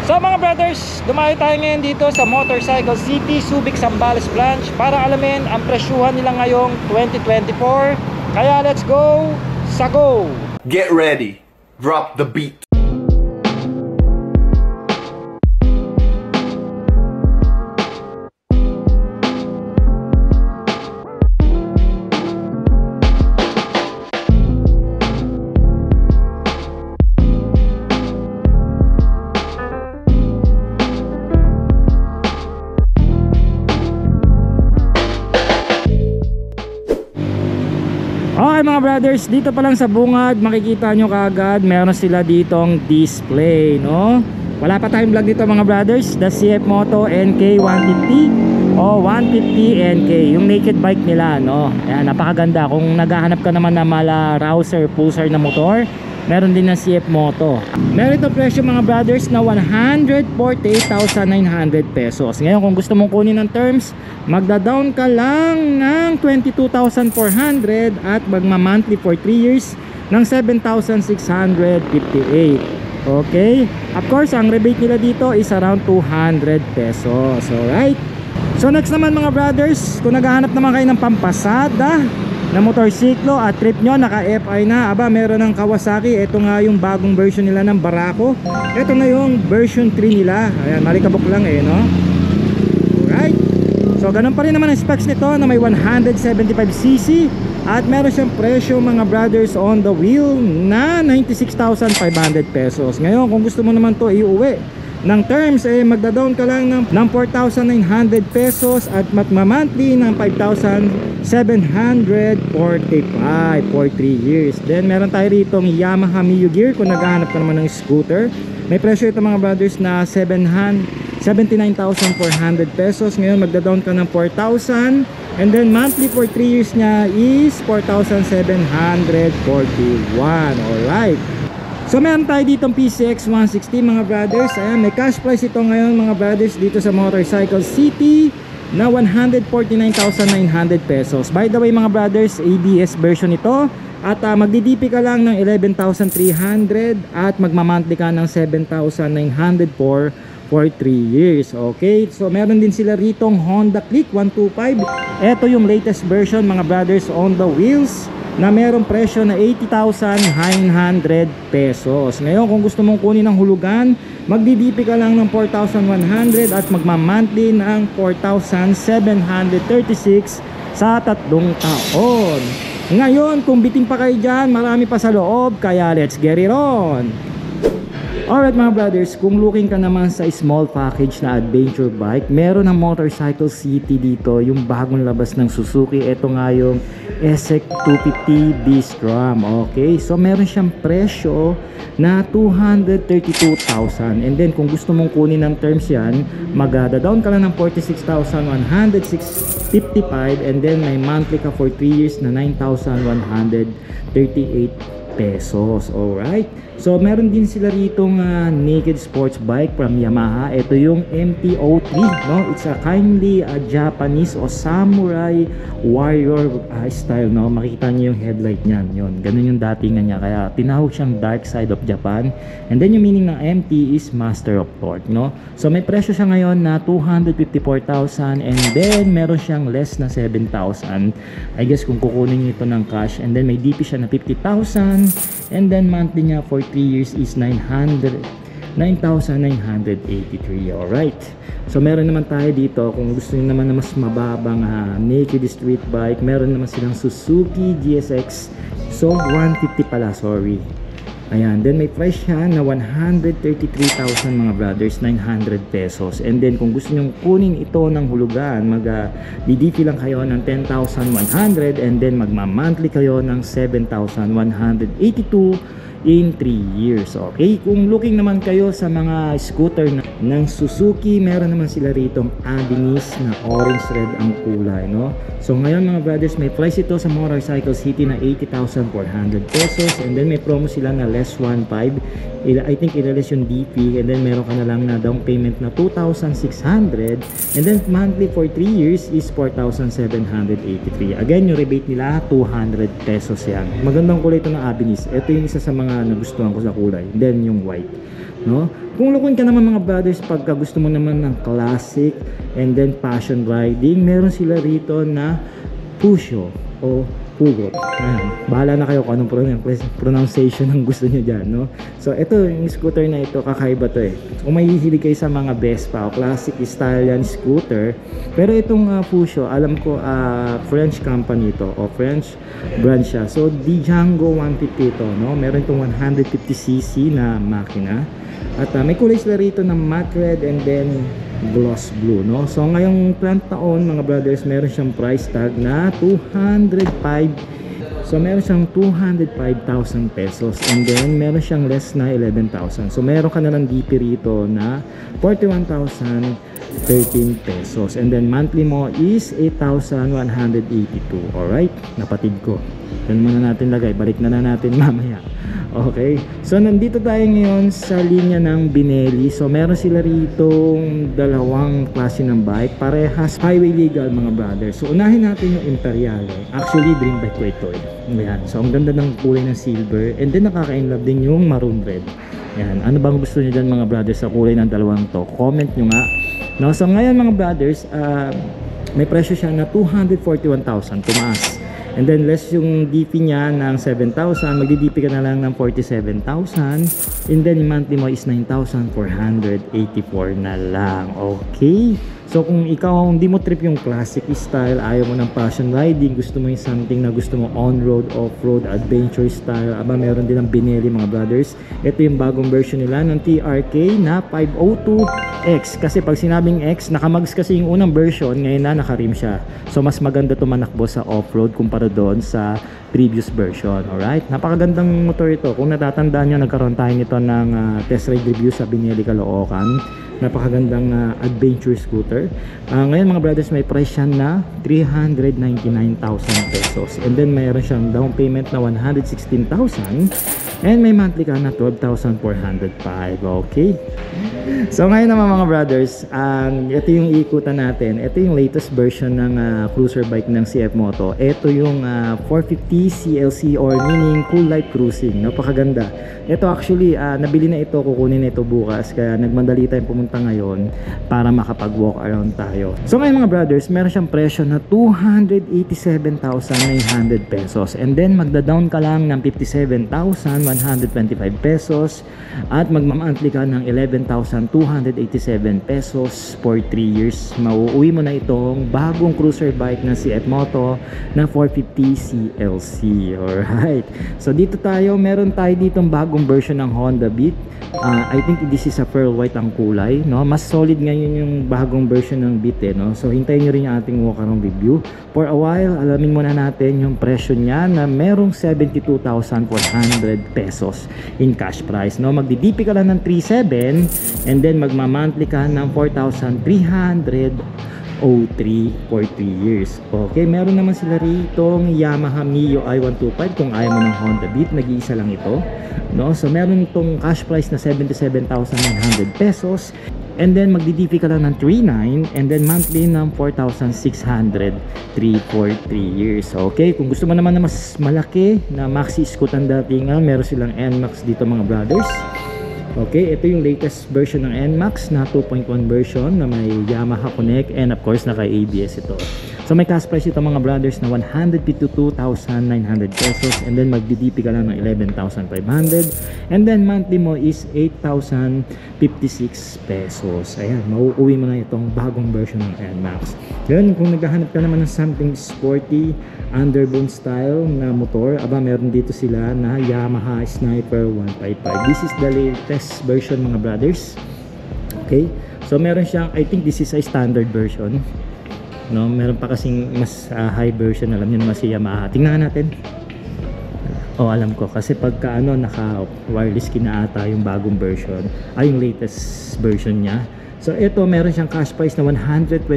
So mga brothers, dumayo tayo ngayon dito sa Motorcycle City, Subic, Zambales branch para alamin ang presyuhan nila ngayong 2024. Kaya let's go sa go! Get ready, drop the beat. Okay mga brothers, dito pa lang sa bungad makikita nyo kaagad meron sila ditong display, no? Wala pa tayong vlog dito mga brothers. The CF Moto NK 150 o 150 NK, yung naked bike nila, no? Ayan, napakaganda. Kung naghahanap ka naman na mala rouser, pulsar na motor, meron din ng CF Moto. Meron itong presyo mga brothers na 148,900 pesos. Ngayon kung gusto mong kunin ng terms, magda-down ka lang ng 22,400 at magma-monthly for 3 years ng 7,658. Okay? Of course, ang rebate nila dito is around 200 pesos. Alright? So next naman mga brothers, kung naghahanap naman kayo ng pampasada na motorsiklo at trip nyo, naka-FI na, aba meron ng Kawasaki. Ito nga yung bagong version nila ng Barako. Ito na yung version 3 nila. Ayan, malikabok lang eh, no? Alright. So ganun pa rin naman ang specs nito na may 175cc at meron siyang presyo mga brothers on the wheel na 96,500 pesos. Ngayon kung gusto mo naman to iuwi ng terms, eh magda-down ka lang ng 4,900 pesos at magma-monthly ng 5,745 for 3 years. Then meron tayo rito ng Yamaha Mio Gear kung naghahanap ka naman ng scooter. May presyo ito mga brothers na 79,400 pesos. Ngayon magda-down ka ng 4,000 and then monthly for 3 years nya is 4,741. Alright. So meron tayo ditong PCX 160 mga brothers. Ayan, may cash price ito ngayon mga brothers dito sa Motorcycle City na 149,900 pesos. By the way mga brothers, ABS version ito. At magdi-DP ka lang ng 11,300 at magma-monthly ka ng 7,900 for 3 years. Okay, so meron din sila ritong Honda Click 125. Ito yung latest version mga brothers on the wheels na merong presyo na 80,900 pesos. Ngayon kung gusto mong kunin ng hulugan, magdi-DP ka lang ng 4,100 at magma-monthly ng 4,736 sa 3 taon. Ngayon kung biting pa kayo dyan, marami pa sa loob, kaya let's get it on. Alright mga brothers, kung looking ka naman sa small package na adventure bike, meron ng Motorcycle City dito, yung bagong labas ng Suzuki. Ito nga yung SX 250 B-Strom. Okay, so meron siyang presyo na 232,000 and then kung gusto mong kunin ng terms yan, magda-down ka lang ng 46,155 and then may monthly ka for 3 years na 9,138 pesos. Alright, so meron din sila ritong naked sports bike from Yamaha. Ito yung MT-03, no? It's a kindly Japanese o samurai warrior style, no? Makikita niyo yung headlight niyan, yun, ganun yung datingan niya, kaya tinawag siyang dark side of Japan. And then yung meaning ng MT is master of torque, no? So may presyo siya ngayon na 254,000 and then meron siyang less na 7,000. I guess kung kukunin niyo ito ng cash, and then may DP siya na 50,000 and then monthly niya for 3 years is 9,983. Alright, so meron naman tayo dito kung gusto niyo naman na mas mababang naked street bike, meron naman silang Suzuki GSX, so 150 pala, sorry. Ayan, then may price siya na 133,000 mga brothers, 900 pesos. And then kung gusto nyong kunin ito ng hulugan, mag-DDP lang kayo ng 10,100 and then magma-monthly kayo ng 7,182 in 3 years. Okay, kung looking naman kayo sa mga scooter ng Suzuki, meron naman sila ritong Abinis na orange red ang kulay, no? So ngayon mga brothers, may price ito sa Motorcycle City na 80,400 pesos and then may promo sila na less 1.5. I think ilaless yung DP and then meron ka na lang na down payment na 2,600 and then monthly for 3 years is 4,783. Again, yung rebate nila 200 pesos yan. Magandang kulay ito ng Abinis. Ito yung isa sa mga nagustuhan ko sa kulay. Then yung white. no? Kung lookin ka naman mga brothers, pagka gusto mo naman ng classic and then passion riding, meron sila rito na Pusho o Pugot. Ayan, bahala na kayo kung anong pronunciation ng gusto nyo dyan, no? So ito, yung scooter na ito, kakaiba to eh. Kung may hihilig kayo sa mga Vespa o classic style yan scooter, pero itong Pusho, alam ko French company ito o French brand siya. So Django 150 ito, no? Meron itong 150cc na makina. At may kulay sila rito ng matte red and then gloss blue, no? So ngayong taon mga brothers, meron siyang price tag na 205. So meron siyang 205,000 pesos and then meron siyang less na 11,000. So meron ka na ng DP rito na 41,013 pesos and then monthly mo is 8,182. Alright, napatid ko. Yan muna natin lagay, balik na natin mamaya. Okay, so nandito tayo ngayon sa linya ng Binelli. So meron sila ritong dalawang klase ng bike, parehas highway legal mga brothers. So unahin natin yung Imperiale. Actually dream bike ko ito eh. Ayan. So ang ganda ng kulay ng silver and then nakaka-inlove din yung maroon red. Ayan. Ano bang gusto niyo dyan mga brothers sa kulay ng dalawang to? Comment nyo nga. No, so ngayon mga brothers, may presyo siya na 241,000, tumaas. And then less yung DP niya ng 7,000, magdi-DP ka na lang ng 47,000. And then yung monthly mo is 9,484 na lang. Okay? So kung ikaw hindi mo trip yung classic style, ayaw mo ng passion riding, gusto mo yung something na gusto mo on-road, off-road, adventure style, aba meron din ang Binelli mga brothers. Ito yung bagong version nila ng TRK na 502X. Kasi pag sinabing X, nakamags kasi yung unang version, ngayon na naka-rim siya. So mas maganda tumanakbo sa off-road kumpara doon sa previous version. Alright? Napakagandang motor ito. Kung natatandaan nyo, nagkaroon tayo nito ng test ride review sa Binelli Caloocan. Napakagandang adventure scooter. Ngayon mga brothers, may price siya na 399,000 pesos. And then mayroon siyang down payment na 116,000. And may monthly ka na 12,405. Okay? So ngayon naman mga brothers, ito yung iikutan natin. Ito yung latest version ng cruiser bike ng CF Moto. Ito yung 450 CLC or meaning cool light cruising. Napakaganda. Ito actually, nabili na ito, kukunin na ito bukas. Kaya nagmadali tayong pumunta ngayon para makapag-walk around tayo. So ngayon mga brothers, meron siyang presyo na 287,900 pesos. And then magda-down ka lang ng 57,125 pesos. At magma-monthly ka ng 11,287 pesos for 3 years. Mauuwi mo na itong bagong cruiser bike ng CF Moto na 450 CLC. Alright. So dito tayo, meron tayo ditong bagong version ng Honda Beat. I think this is a pearl white ang kulay, no? Mas solid ngayon yung bagong version ng Beat eh, no? So hintayin nyo rin yung ating walk around review. For a while, alamin muna natin yung presyo niya na merong 72,400 pesos in cash price, no? Magdi-DP ka lang ng 3,700 and then magma-monthly ka ng 4,303 for 3 years. Okay, meron naman sila ritong Yamaha Mio i125 kung ayaw mo ng Honda Beat, nag-iisa lang ito, no? So meron itong cash price na 77,900 pesos and then magdi-DP ka lang ng 3,900 and then monthly ng 4,603 for 3 years. Okay, kung gusto mo naman na mas malaki na maxi scoot ang datingan, meron silang NMAX dito mga brothers. Okay, ito yung latest version ng NMAX na 2.1 version na may Yamaha Connect and of course naka ABS ito. So may cash price ito mga brothers na 152,900 pesos and then magdi-DP ka lang ng 11,500 and then monthly mo is 8,056 pesos. Ayan, mauuwi mo na itong bagong version ng NMAX. Yun, kung naghahanap ka naman ng something sporty, underbone style na motor, aba meron dito sila na Yamaha Sniper 155. This is the latest version mga brothers. Okay, so meron siyang, I think this is a standard version, no? Meron pa kasing mas high version, alam niyo naman si Yamaha. Tingnan natin. Oh, alam ko kasi pagka naka wireless kinaata yung bagong version, ay yung latest version niya. So ito meron siyang cash price na 123,900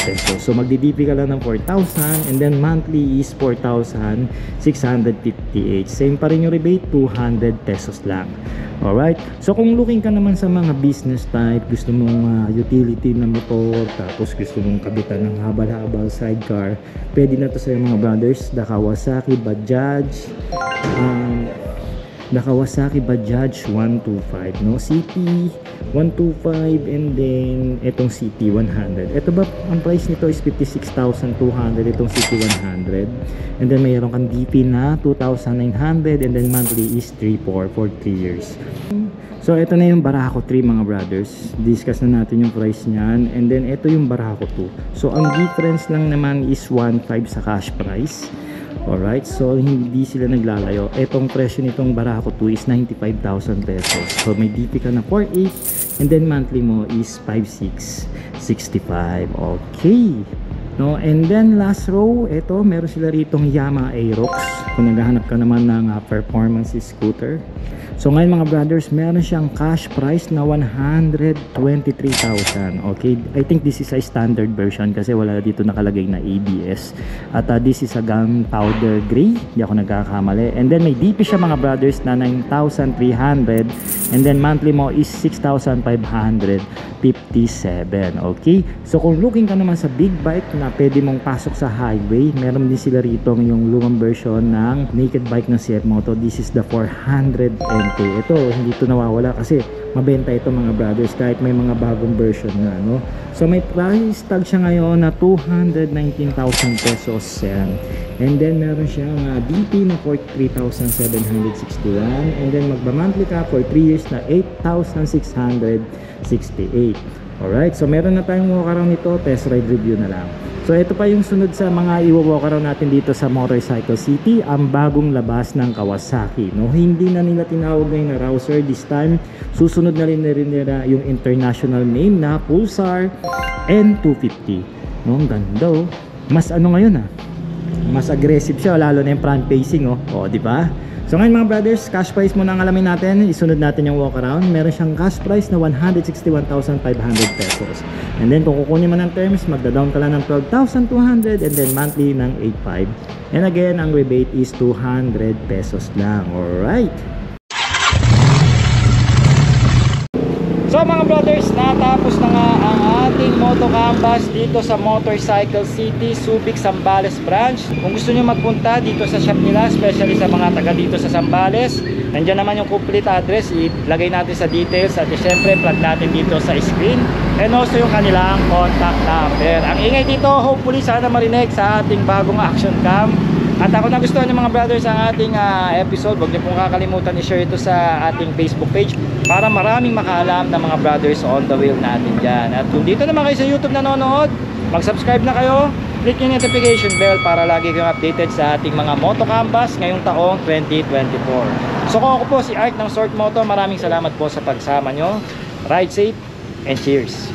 pesos. So magdi-DP ka lang ng 4,000 and then monthly is 4,658. Same pa rin yung rebate, 200 pesos lang. Alright, so kung looking ka naman sa mga business type, gusto mong utility na motor, tapos gusto mong kabitan ng habal-habal sidecar, pwede na to sa mga brothers, the Kawasaki, Bajaj, the Kawasaki Bajaj 125, no? CT 125 and then itong CT 100. Ito ba, ang price nito is 56,200 itong CT 100. And then mayroon kang DP na 2,900 and then monthly is 3,400 for 3 years. So ito na yung Barako 3 mga brothers. Discuss na natin yung price niyan. And then ito yung Barako 2. So ang difference lang naman is 1,500 sa cash price. Alright, so hindi sila naglalayo. Etong presyo nitong Barako 2 is 95,000 pesos. So may DP ka na 4,800 and then monthly mo is 5,665. Okay. No, and then last row, ito meron sila ritong Yamaha Aerox. Kung naghahanap ka naman ng performance scooter. So ngayon mga brothers, meron siyang cash price na 123,000. Okay, I think this is a standard version kasi wala dito nakalagay na ABS. At this is a gunpowder gray, hindi ako nagkakamali. And then may DP siya mga brothers na 9,300 and then monthly mo is 6,557. Okay, so kung looking ka naman sa big bike na pwede mong pasok sa highway, meron din sila rito yung lumang version ng naked bike ng CF Moto. This is the 400 MK. Ito hindi ito nawawala kasi mabenta ito mga brothers kahit may mga bagong version na, no? So may price tag siya ngayon na 219,000 pesos yan. And then meron siyang DP na 43,761 and then magba-monthly ka for 3 years na 8,668. Alright, so meron na tayong walk around nito, test ride review na lang. So ito pa yung sunod sa mga i-walk around natin dito sa Motorcycle City, ang bagong labas ng Kawasaki, no? Hindi na nila tinawag ngayon na Rouser this time. Susunod na rin nila yung international name na Pulsar N250. No, ang ganda oh. Mas ano ngayon mas aggressive siya lalo na yung front facing oh. Oh, di ba? So ngayon mga brothers, cash price muna ang alamin natin. Isunod natin yung walk around. Meron siyang cash price na 161,500 pesos. And then kung kukunin mo ng terms, magda-down ka lang ng 12,200 and then monthly ng 8,500. And again, ang rebate is 200 pesos lang. Alright. So mga brothers, natapos na nga ang ating Moto Canvas dito sa Motorcycle City, Subic, Zambales branch. Kung gusto nyo magpunta dito sa shop nila, especially sa mga taga dito sa Zambales, nandiyan naman yung complete address, ilagay natin sa details at syempre plug natin dito sa screen and also yung kanilang contact number. Ang ingay dito, hopefully sana marinig sa ating bagong action cam. At ako nagustuhan ng mga brothers ang ating episode, huwag niyo pong kakalimutan i-share ito sa ating Facebook page para maraming makaalam ng mga brothers on the wheel natin dyan. At kung dito naman kayo sa YouTube nanonood, mag-subscribe na kayo, click yung notification bell para lagi kayong updated sa ating mga Moto Canvas ngayong taong 2024. So kung ako po si Art ng Short Moto, maraming salamat po sa pagsama nyo. Ride safe and cheers!